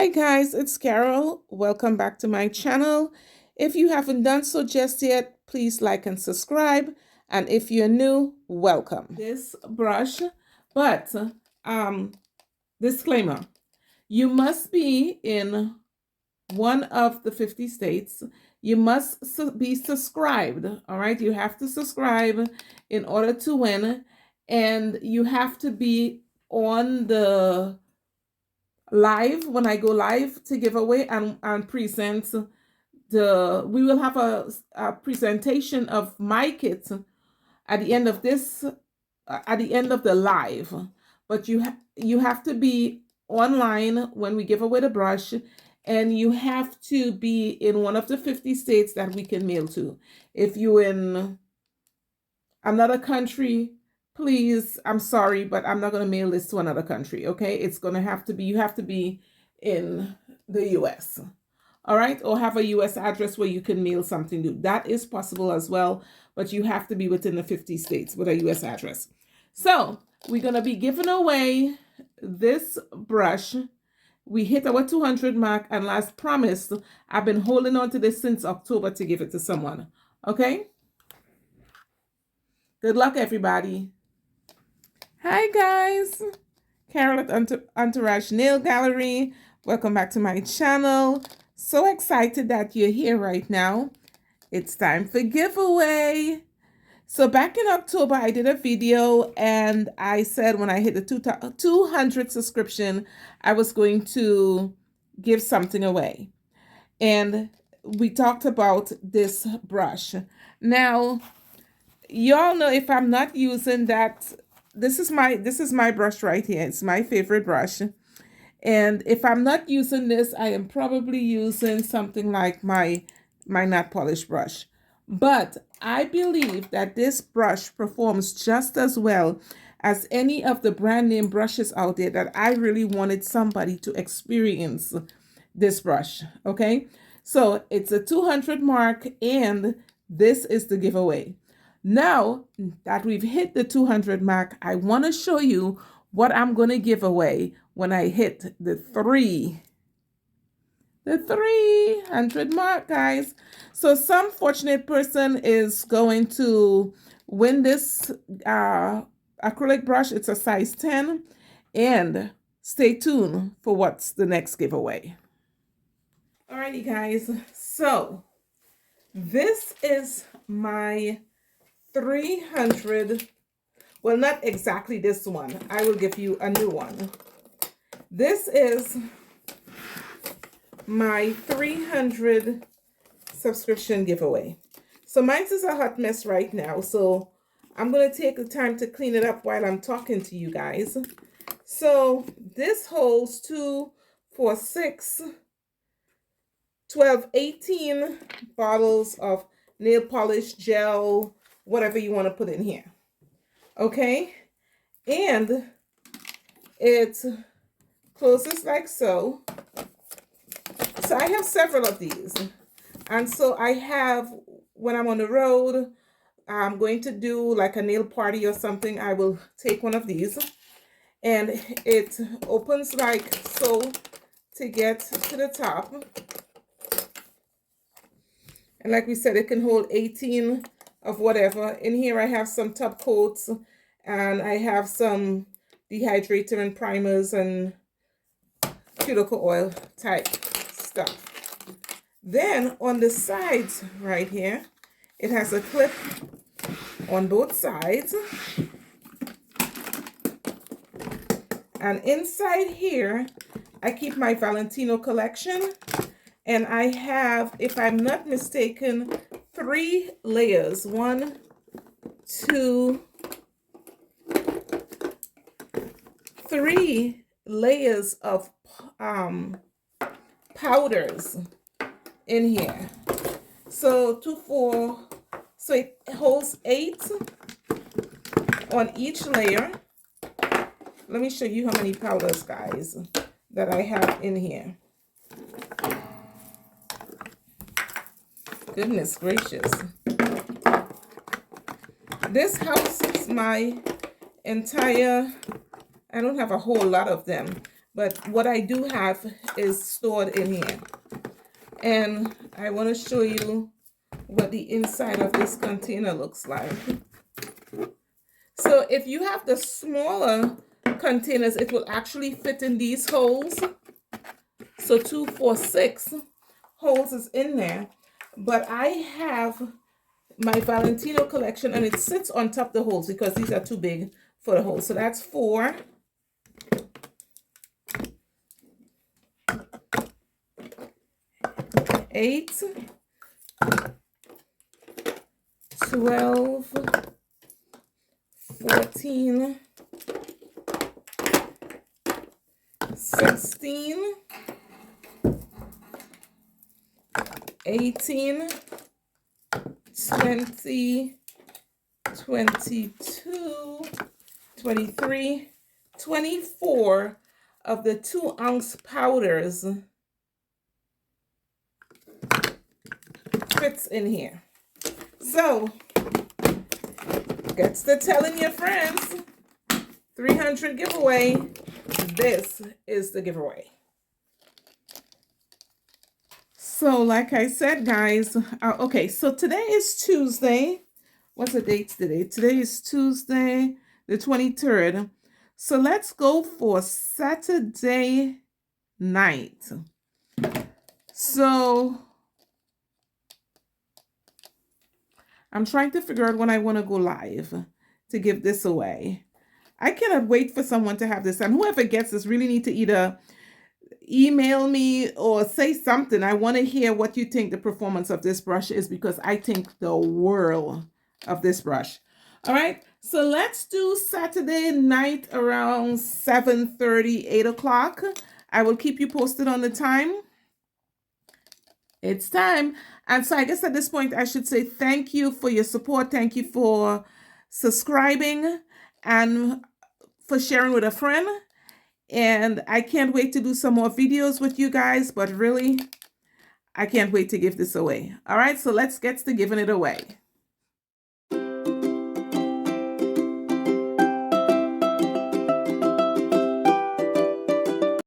Hi guys, it's Carol. Welcome back to my channel. If you haven't done so just yet, please like and subscribe. And if you're new, welcome. This brush, but um, disclaimer, you must be in one of the 50 states. You must be subscribed, all right? You have to subscribe in order to win, and you have to be on the live when I go live to give away and present we will have a presentation of my kit at the end of this at the end of the live, but you have to be online when we give away the brush, and you have to be in one of the 50 states that we can mail to. If you're in another country, please, I'm sorry, but I'm not going to mail this to another country, okay? It's going to have to be, you have to be in the US, all right? Or have a US address where you can mail something to. That is possible as well, but you have to be within the 50 states with a US address. So we're going to be giving away this brush. We hit our 200 mark, and as promised, I've been holding on to this since October to give it to someone, okay? Good luck, everybody. Hi, guys. Carol at Entourage Nail Gallery. Welcome back to my channel. So excited that you're here right now. It's time for giveaway. So back in October, I did a video, and I said when I hit the 200 subscription, I was going to give something away. And we talked about this brush. Now, y'all know if I'm not using that, this is my brush right here. It's my favorite brush. And if I'm not using this, I am probably using something like my nail polish brush. But I believe that this brush performs just as well as any of the brand name brushes out there, that I really wanted somebody to experience this brush, okay? So it's a 200 mark, and this is the giveaway. Now that we've hit the 200 mark, I want to show you what I'm going to give away when I hit the 300 mark, guys. So some fortunate person is going to win this acrylic brush. It's a size 10, and stay tuned for what's the next giveaway. Alrighty, guys. So this is my 300, well, not exactly this one. I will give you a new one. This is my 300 subscription giveaway. So mine is a hot mess right now, so I'm going to take the time to clean it up while I'm talking to you guys. So this holds 2, 4, 6, 12, 18 bottles of nail polish gel, whatever you want to put in here, okay? And it closes like so. So I have several of these, and so I have, when I'm on the road, I'm going to do like a nail party or something, I will take one of these, and it opens like so to get to the top. And like we said, it can hold 18 of whatever. In here I have some top coats, and I have some dehydrator and primers and cuticle oil type stuff. Then on the sides right here, it has a clip on both sides. And inside here, I keep my Valentino collection. And I have, if I'm not mistaken, 3 layers. 1, 2, 3 layers of powders in here. So 2, 4, so it holds 8 on each layer. Let me show you how many powders, guys, that I have in here. Goodness gracious. This houses my entire, I don't have a whole lot of them, but what I do have is stored in here. And I want to show you what the inside of this container looks like. So if you have the smaller containers, it will actually fit in these holes. So 2, 4, 6 holes is in there. But I have my Valentino collection and it sits on top of the holes because these are too big for the holes. So that's 4. 8, 12, 14, 16, 18, 20, 22, 23, 24 of the 2-ounce powders fits in here. So, gets to telling your friends, 300 giveaway. This is the giveaway. So, like I said, guys, okay, so today is Tuesday. What's the date today? Today is Tuesday, the 23rd. So let's go for Saturday night. So I'm trying to figure out when I want to go live to give this away. I cannot wait for someone to have this. And whoever gets this really need to either email me or say something. I want to hear what you think the performance of this brush is, because I think the world of this brush. All right, so let's do Saturday night around 7:30, 8 o'clock. I will keep you posted on the time. It's time. And so I guess at this point, I should say thank you for your support. Thank you for subscribing and for sharing with a friend. And I can't wait to do some more videos with you guys, but really, I can't wait to give this away. All right, so let's get to giving it away.